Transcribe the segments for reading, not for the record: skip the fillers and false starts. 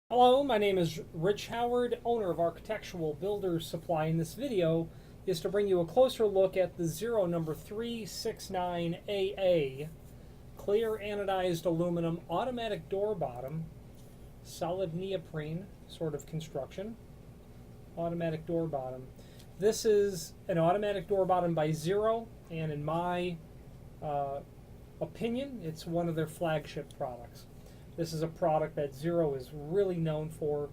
Hello, my name is Rich Howard, owner of Architectural Builders Supply. And this video is to bring you a closer look at the Zero number 369AA clear anodized aluminum automatic door bottom, solid neoprene sort of construction, automatic door bottom. This is an automatic door bottom by Zero, and in my opinion, it's one of their flagship products. This is a product that Zero is really known for,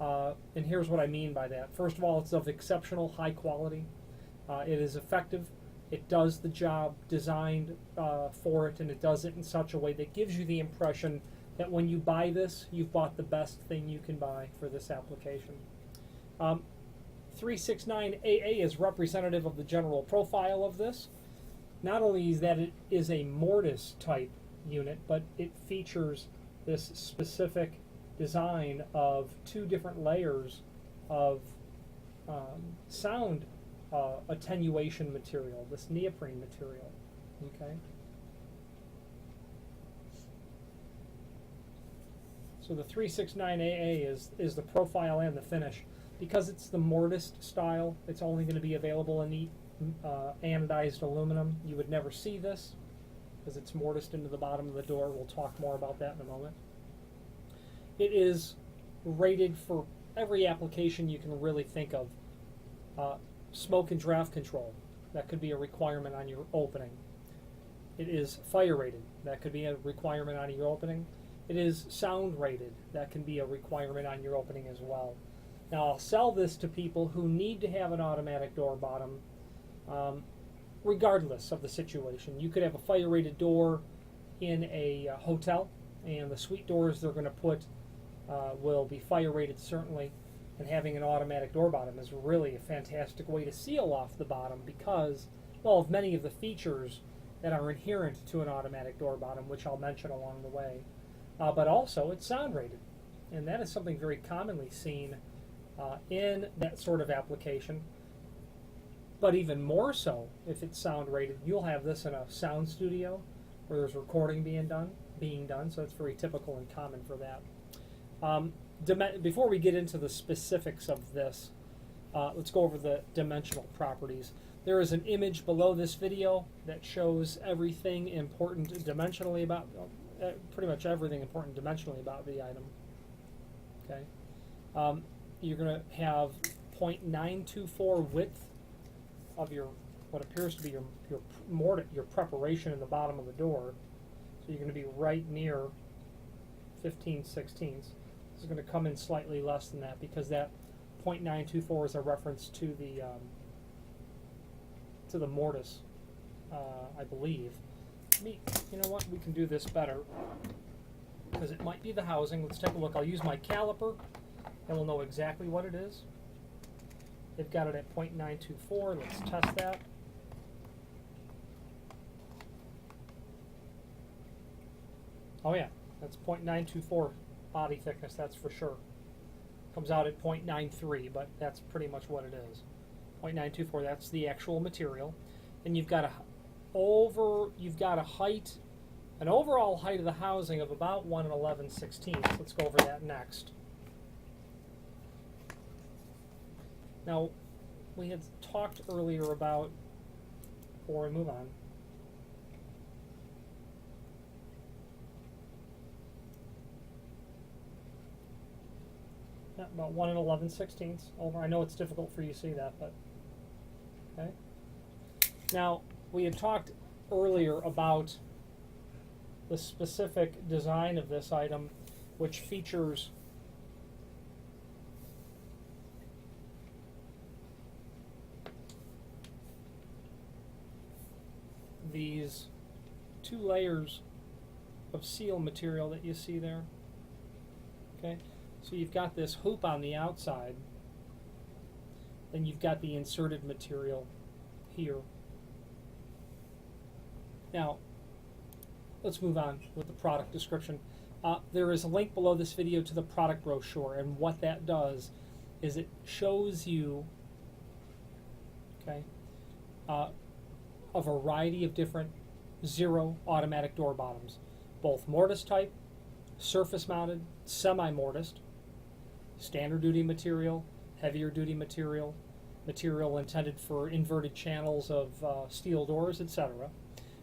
and here's what I mean by that. First of all, it's of exceptional high quality. It is effective. It does the job designed for it, and it does it in such a way that gives you the impression that when you buy this, you've bought the best thing you can buy for this application. 369AA is representative of the general profile of this. Not only is that it is a mortise type unit, but it features this specific design of two different layers of sound attenuation material, this neoprene material. Okay. So the 369AA is the profile and the finish. Because it's the mortise style, it's only going to be available in the anodized aluminum. You would never see this because it's mortised into the bottom of the door. We'll talk more about that in a moment. It is rated for every application you can really think of. Smoke and draft control, that could be a requirement on your opening. It is fire rated, that could be a requirement on your opening. It is sound rated, that can be a requirement on your opening as well. Now I'll sell this to people who need to have an automatic door bottom regardless of the situation. You could have a fire-rated door in a hotel, and the suite doors they're going to put will be fire-rated certainly, and having an automatic door bottom is really a fantastic way to seal off the bottom because, well, of many of the features that are inherent to an automatic door bottom, which I'll mention along the way. But also, it's sound-rated, and that is something very commonly seen in that sort of application. But even more so, if it's sound rated, you'll have this in a sound studio where there's recording being done. So it's very typical and common for that. Before we get into the specifics of this, let's go over the dimensional properties. There is an image below this video that shows everything important dimensionally about, pretty much everything important dimensionally about the item. Okay, you're going to have 0.924 width of your what appears to be your preparation in the bottom of the door. So you're going to be right near 15/16. This is going to come in slightly less than that because that 0.924 is a reference to the mortise, I believe. You know what? We can do this better because it might be the housing. Let's take a look. I'll use my caliper, and we'll know exactly what it is. They've got it at 0.924. Let's test that. Oh yeah, that's 0.924 body thickness, that's for sure. Comes out at 0.93, but that's pretty much what it is. 0.924, that's the actual material. And you've got an overall height of the housing of about 1 11/16. Let's go over that next. Now, we had talked earlier about, before we move on, about 1 11/16 over. I know it's difficult for you to see that, but okay. Now, we had talked earlier about the specific design of this item, which features these two layers of seal material that you see there. Okay, so you've got this hoop on the outside, then you've got the inserted material here. Now, let's move on with the product description. There is a link below this video to the product brochure, and what that does is it shows you, okay, a variety of different Zero automatic door bottoms, both mortise type, surface mounted, semi-mortised, standard duty material, heavier duty material, material intended for inverted channels of steel doors, etc.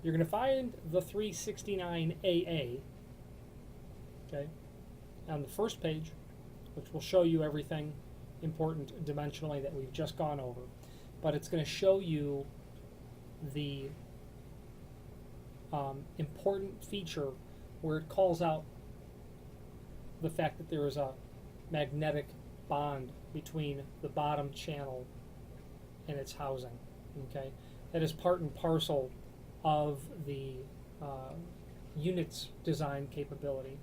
You're going to find the 369AA, okay, on the first page, which will show you everything important dimensionally that we've just gone over. But it's going to show you the important feature where it calls out the fact that there is a magnetic bond between the bottom channel and its housing. Okay, that is part and parcel of the unit's design capability.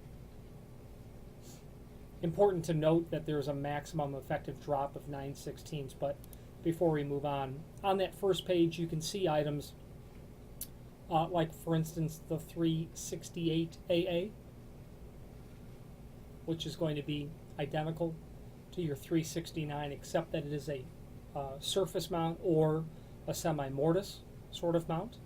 Important to note that there's a maximum effective drop of 9/16, but before we move on that first page you can see items like, for instance, the 368AA, which is going to be identical to your 369, except that it is a surface mount or a semi-mortise sort of mount.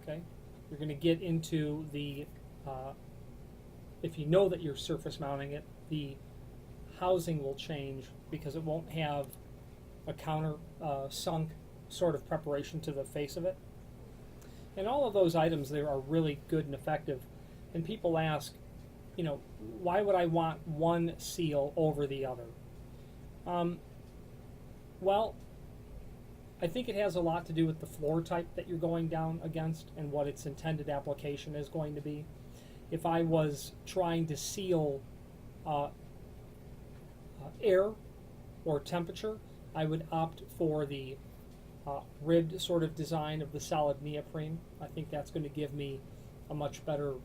Okay, you're going to get into the, if you know that you're surface mounting it, the housing will change because it won't have a counter sunk sort of preparation to the face of it. And all of those items there are really good and effective. And people ask, you know, why would I want one seal over the other? Well, I think it has a lot to do with the floor type that you're going down against and what its intended application is going to be. If I was trying to seal air or temperature, I would opt for the ribbed sort of design of the solid neoprene. I think that's going to give me a much better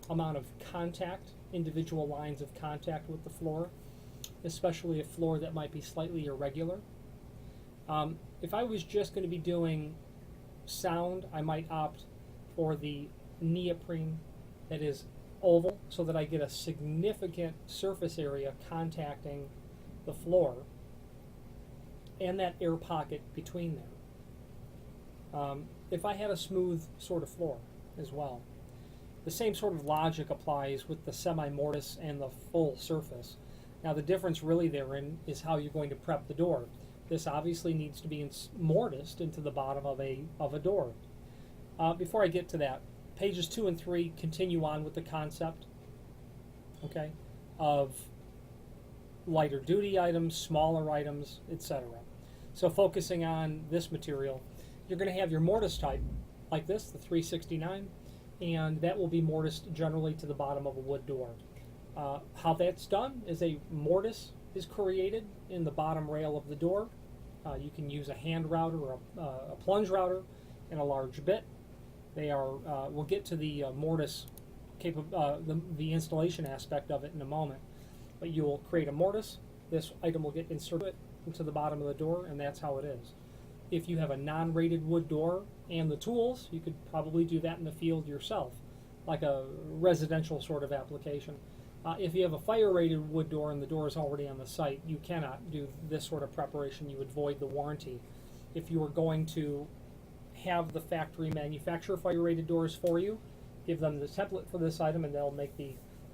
amount of contact, individual lines of contact with the floor, especially a floor that might be slightly irregular. If I was just going to be doing sound, I might opt for the neoprene that is oval so that I get a significant surface area contacting the floor and that air pocket between there. If I had a smooth sort of floor as well, the same sort of logic applies with the semi-mortise and the full surface. Now the difference really therein is how you're going to prep the door. This obviously needs to be mortised into the bottom of a door. Before I get to that, pages 2 and 3 continue on with the concept, okay, of lighter duty items, smaller items, etc. So focusing on this material, you're going to have your mortise type like this, the 369, and that will be mortised generally to the bottom of a wood door. How that's done is a mortise is created in the bottom rail of the door. You can use a hand router or a plunge router and a large bit. They are. We'll get to the mortise, the installation aspect of it in a moment. But you will create a mortise. This item will get inserted into the bottom of the door, and that's how it is. If you have a non-rated wood door and the tools, you could probably do that in the field yourself, like a residential sort of application. If you have a fire-rated wood door and the door is already on the site, you cannot do this sort of preparation. You would void the warranty. If you are going to have the factory manufacture fire-rated doors for you, give them the template for this item, and they'll make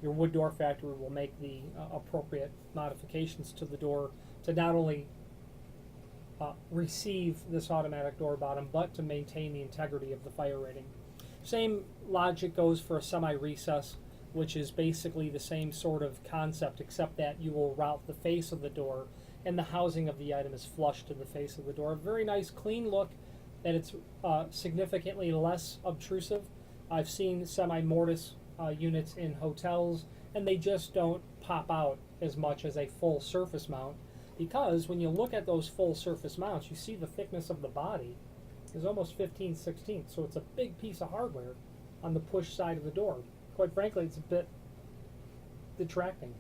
your wood door factory will make the appropriate modifications to the door to not only receive this automatic door bottom, but to maintain the integrity of the fire rating. Same logic goes for a semi-recess, which is basically the same sort of concept, except that you will route the face of the door and the housing of the item is flush to the face of the door. A very nice clean look, and it's significantly less obtrusive. I've seen semi-mortise units in hotels, and they just don't pop out as much as a full surface mount, because when you look at those full surface mounts, you see the thickness of the body is almost 15/16, so it's a big piece of hardware on the push side of the door. Quite frankly, it's a bit detracting,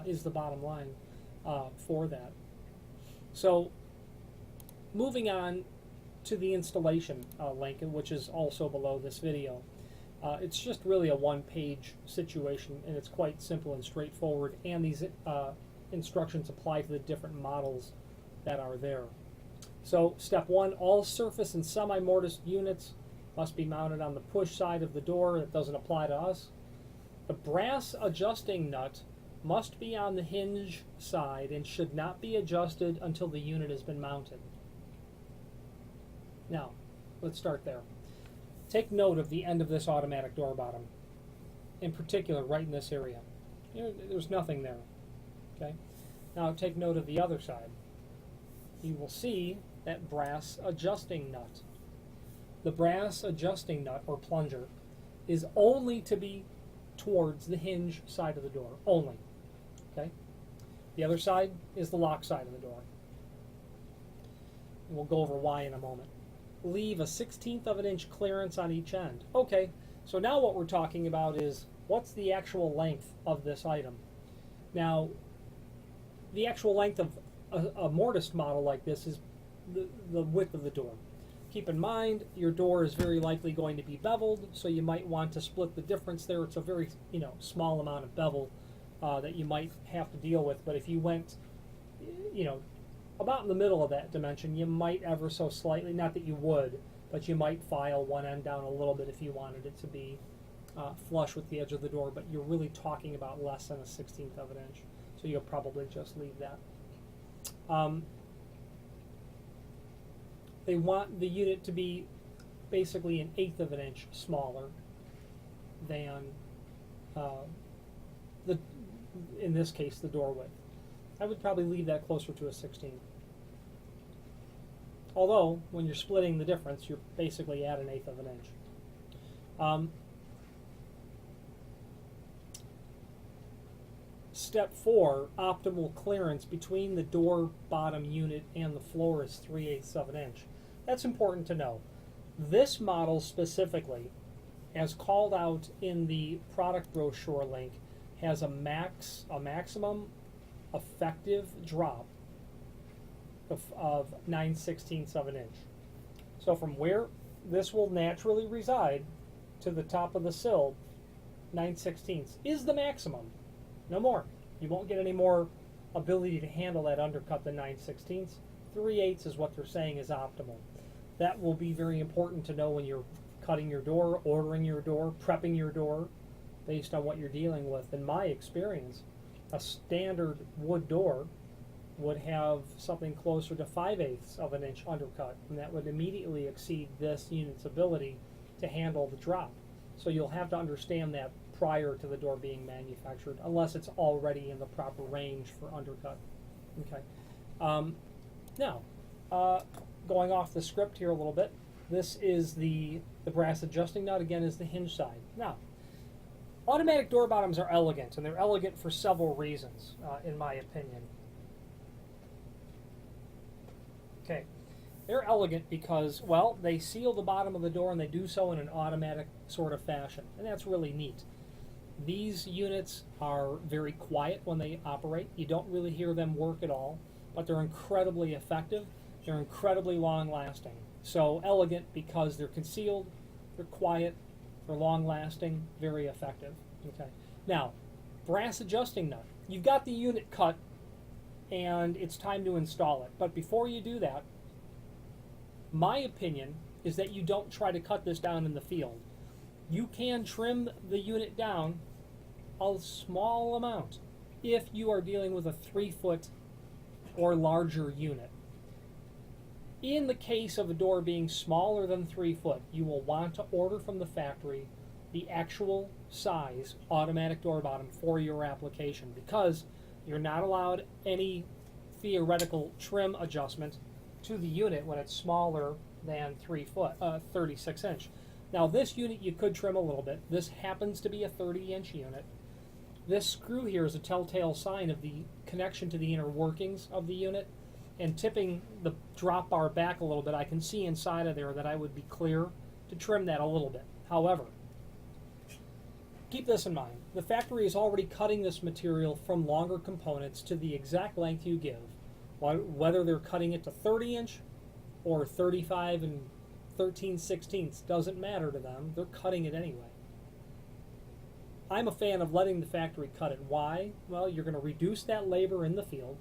is the bottom line for that. So moving on to the installation link, which is also below this video. It's just really a one-page situation, and it's quite simple and straightforward, and these instructions apply to the different models that are there. So step 1, all surface and semi-mortise units Must be mounted on the push side of the door. That doesn't apply to us. The brass adjusting nut must be on the hinge side and should not be adjusted until the unit has been mounted. Now, let's start there. Take note of the end of this automatic door bottom. In particular, right in this area. There's nothing there. Okay. Now take note of the other side. You will see that brass adjusting nut. The brass adjusting nut, or plunger, is only to be towards the hinge side of the door. Only. Okay? The other side is the lock side of the door. And we'll go over why in a moment. Leave a 1/16 of an inch clearance on each end. Okay, so now what we're talking about is what's the actual length of this item. Now, the actual length of a mortised model like this is the width of the door. Keep in mind, your door is very likely going to be beveled, so you might want to split the difference there. It's a very small amount of bevel that you might have to deal with. But if you went, about in the middle of that dimension, you might ever so slightly, not that you would, but you might file one end down a little bit if you wanted it to be flush with the edge of the door. But you're really talking about less than a 1/16 of an inch, so you'll probably just leave that. They want the unit to be basically 1/8 of an inch smaller than in this case, the door width. I would probably leave that closer to a 16. Although, when you're splitting the difference, you're basically at 1/8 of an inch. Step 4, optimal clearance between the door bottom unit and the floor is 3/8 of an inch. That's important to know. This model specifically, as called out in the product brochure link, has a maximum effective drop of 9/16 of an inch. So from where this will naturally reside to the top of the sill, 9/16 is the maximum. No more. You won't get any more ability to handle that undercut than 9/16. 3/8 is what they're saying is optimal. That will be very important to know when you're cutting your door, ordering your door, prepping your door, based on what you're dealing with. In my experience, a standard wood door would have something closer to 5/8 of an inch undercut, and that would immediately exceed this unit's ability to handle the drop. So you'll have to understand that prior to the door being manufactured, unless it's already in the proper range for undercut. Okay. Now, going off the script here a little bit, this is the brass adjusting nut, again, is the hinge side. Now, automatic door bottoms are elegant, and they're elegant for several reasons, in my opinion. Okay. They're elegant because, well, they seal the bottom of the door, and they do so in an automatic sort of fashion, and that's really neat. These units are very quiet when they operate. You don't really hear them work at all, but they're incredibly effective. They're incredibly long-lasting. So elegant because they're concealed, they're quiet, they're long-lasting, very effective. Okay. Now, brass adjusting nut. You've got the unit cut, and it's time to install it. But before you do that, my opinion is that you don't try to cut this down in the field. You can trim the unit down a small amount if you are dealing with a 3-foot or larger unit. In the case of a door being smaller than 3 foot, you will want to order from the factory the actual size automatic door bottom for your application, because you're not allowed any theoretical trim adjustment to the unit when it's smaller than 3 foot, 36 inch. Now this unit you could trim a little bit. This happens to be a 30-inch unit. This screw here is a telltale sign of the connection to the inner workings of the unit, and tipping the drop bar back a little bit, I can see inside of there that I would be clear to trim that a little bit. However, keep this in mind. The factory is already cutting this material from longer components to the exact length you give. Whether they're cutting it to 30-inch or 35 and 13/16 doesn't matter to them. They're cutting it anyway. I'm a fan of letting the factory cut it. Why? Well, you're going to reduce that labor in the field.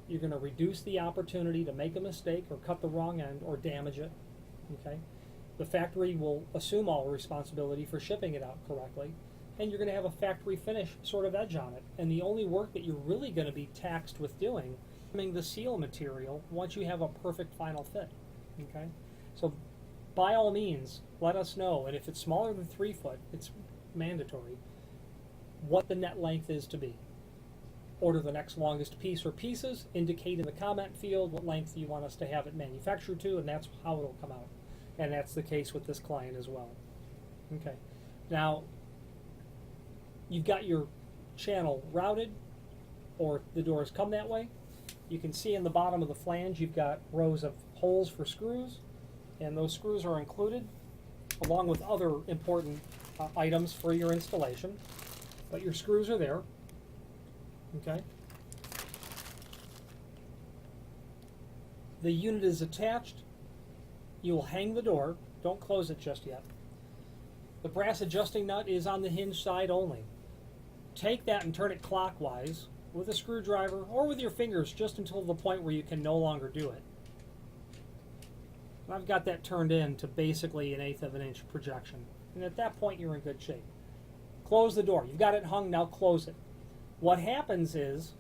You're going to reduce the opportunity to make a mistake or cut the wrong end or damage it. Okay? The factory will assume all responsibility for shipping it out correctly, and you're going to have a factory finish sort of edge on it. And the only work that you're really going to be taxed with doing is the seal material once you have a perfect final fit. Okay? So by all means, let us know, and if it's smaller than 3 foot, it's mandatory, what the net length is to be. Order the next longest piece or pieces, indicate in the comment field what length you want us to have it manufactured to, and that's how it'll come out. And that's the case with this client as well. Okay. Now, you've got your channel routed, or the doors come that way. You can see in the bottom of the flange you've got rows of holes for screws, and those screws are included along with other important items for your installation. But your screws are there. Okay. The unit is attached. You will hang the door. Don't close it just yet. The brass adjusting nut is on the hinge side only. Take that and turn it clockwise with a screwdriver or with your fingers just until the point where you can no longer do it. And I've got that turned in to basically 1/8 of an inch projection. And at that point you're in good shape. Close the door. You've got it hung, now close it. What happens is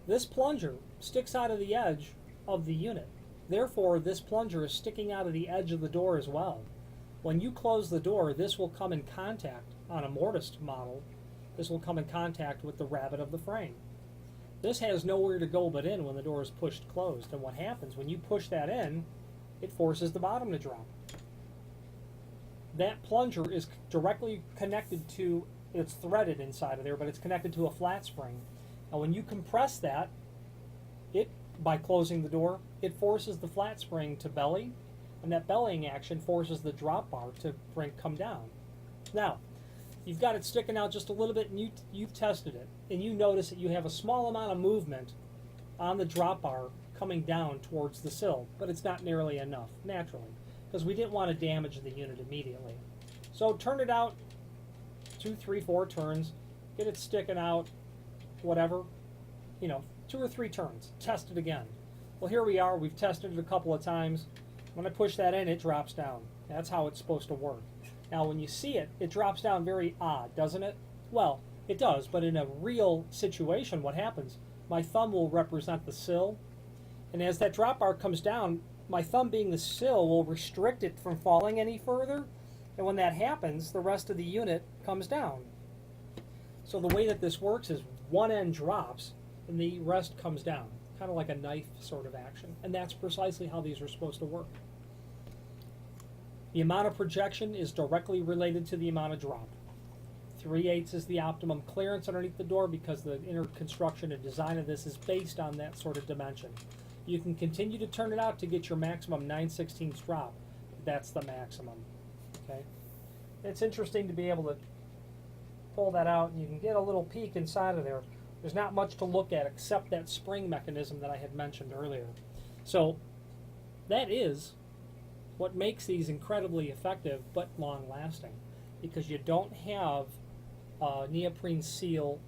this plunger sticks out of the edge of the unit. Therefore, this plunger is sticking out of the edge of the door as well. When you close the door, this will come in contact, on a mortised model, this will come in contact with the rabbet of the frame. This has nowhere to go but in when the door is pushed closed. And what happens, when you push that in, it forces the bottom to drop. That plunger is directly connected to, it's threaded inside of there, but it's connected to a flat spring. And when you compress that, by closing the door, it forces the flat spring to belly, and that bellying action forces the drop bar to come down. Now, you've got it sticking out just a little bit, and you've tested it, and you notice that you have a small amount of movement on the drop bar coming down towards the sill, but it's not nearly enough, naturally, because we didn't want to damage the unit immediately. So turn it out 2, 3, 4 turns, get it sticking out, whatever, 2 or 3 turns. Test it again. Well, here we are. We've tested it a couple of times. When I push that in, it drops down. That's how it's supposed to work. Now, when you see it, it drops down very odd, doesn't it? Well, it does, but in a real situation, what happens? My thumb will represent the sill, and as that drop bar comes down, my thumb being the sill will restrict it from falling any further, and when that happens, the rest of the unit comes down. So the way that this works is one end drops, and the rest comes down, kind of like a knife sort of action. And that's precisely how these are supposed to work. The amount of projection is directly related to the amount of drop. 3/8 is the optimum clearance underneath the door because the inner construction and design of this is based on that sort of dimension. You can continue to turn it out to get your maximum 9/16 drop. That's the maximum. Okay. It's interesting to be able to pull that out, and you can get a little peek inside of there. There's not much to look at except that spring mechanism that I had mentioned earlier. So that is what makes these incredibly effective but long-lasting, because you don't have a neoprene seal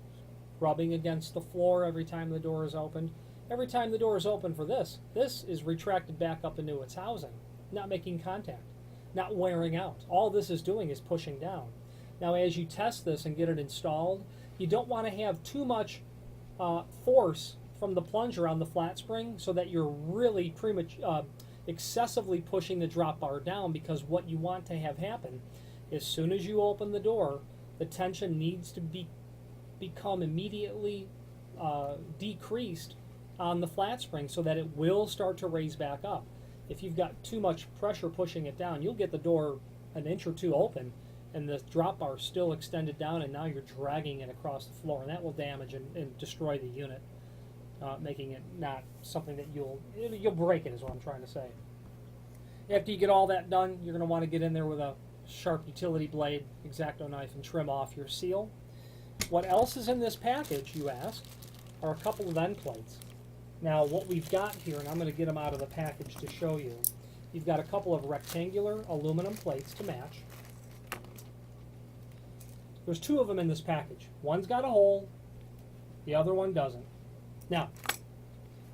rubbing against the floor every time the door is opened. Every time the door is open for this is retracted back up into its housing, not making contact, not wearing out. All this is doing is pushing down. Now, as you test this and get it installed, you don't want to have too much force from the plunger on the flat spring so that you're really excessively pushing the drop bar down, because what you want to have happen, as soon as you open the door, the tension needs to become immediately decreased on the flat spring so that it will start to raise back up. If you've got too much pressure pushing it down, you'll get the door an inch or two open and the drop bar is still extended down, and now you're dragging it across the floor, and that will damage and destroy the unit, making it not something that you'll break it, is what I'm trying to say. After you get all that done, you're going to want to get in there with a sharp utility blade, X-Acto knife, and trim off your seal. What else is in this package, you ask, are a couple of end plates. Now, what we've got here, and I'm going to get them out of the package to show you, you've got a couple of rectangular aluminum plates to match. There's 2 of them in this package. One's got a hole, the other one doesn't. Now,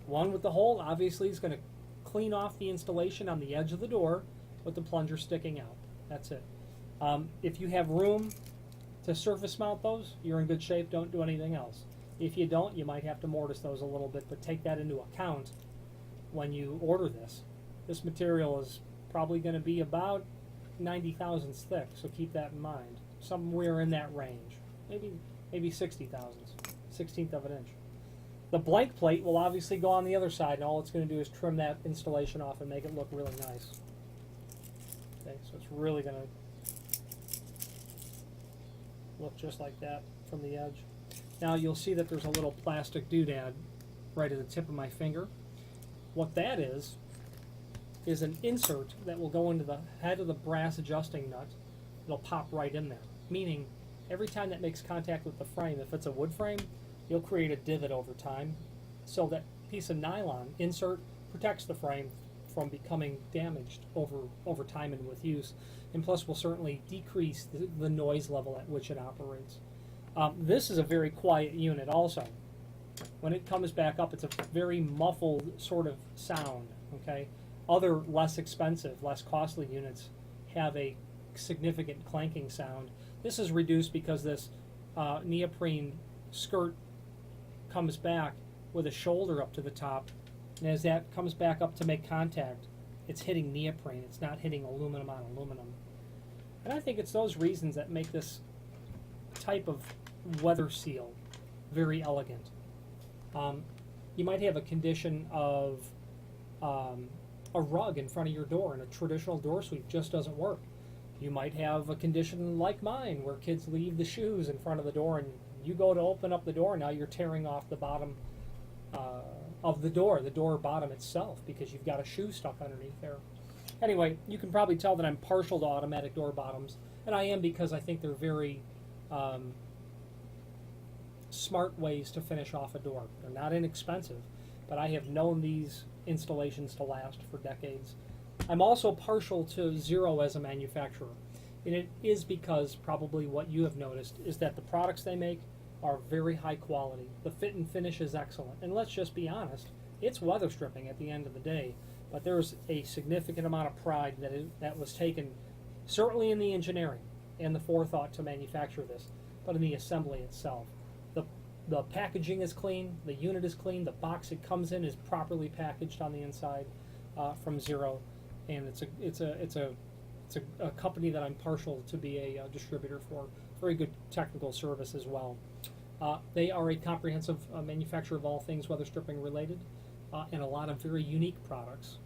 one with the hole obviously is going to clean off the installation on the edge of the door with the plunger sticking out. That's it. If you have room to surface mount those, you're in good shape. Don't do anything else. If you don't, you might have to mortise those a little bit, but take that into account when you order this. This material is probably going to be about 90 thousandths thick, so keep that in mind. Somewhere in that range. Maybe 60 thousandths, 16th of an inch. The blank plate will obviously go on the other side, and all it's going to do is trim that installation off and make it look really nice. Okay, so it's really going to look just like that from the edge. Now you'll see that there's a little plastic doodad right at the tip of my finger. What that is an insert that will go into the head of the brass adjusting nut. It'll pop right in there, meaning every time that makes contact with the frame, if it's a wood frame, you'll create a divot over time, so that piece of nylon insert protects the frame from becoming damaged over time and with use, and plus will certainly decrease the noise level at which it operates. This is a very quiet unit also. When it comes back up, it's a very muffled sort of sound. Okay, other less expensive, less costly units have a significant clanking sound. This is reduced because this neoprene skirt comes back with a shoulder up to the top, and as that comes back up to make contact, it's hitting neoprene. It's not hitting aluminum on aluminum. And I think it's those reasons that make this type of weather seal very elegant. You might have a condition of a rug in front of your door, and a traditional door sweep just doesn't work. You might have a condition like mine where kids leave the shoes in front of the door, and you go to open up the door, now you're tearing off the bottom of the door bottom itself, because you've got a shoe stuck underneath there. Anyway, you can probably tell that I'm partial to automatic door bottoms, and I am because I think they're very smart ways to finish off a door. They're not inexpensive, but I have known these installations to last for decades. I'm also partial to Zero as a manufacturer, and it is because probably what you have noticed is that the products they make are very high quality. The fit and finish is excellent, and let's just be honest, it's weather stripping at the end of the day, but there's a significant amount of pride that was taken, certainly in the engineering and the forethought to manufacture this, but in the assembly itself. The packaging is clean, the unit is clean, the box it comes in is properly packaged on the inside from Zero, and it's a company that I'm partial to be a distributor for. Very good technical service as well. They are a comprehensive manufacturer of all things weather stripping related, and a lot of very unique products,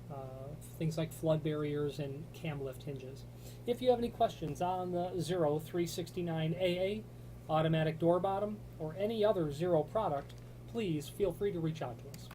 things like flood barriers and cam lift hinges. If you have any questions on the Zero 369AA, automatic door bottom, or any other Zero product, please feel free to reach out to us.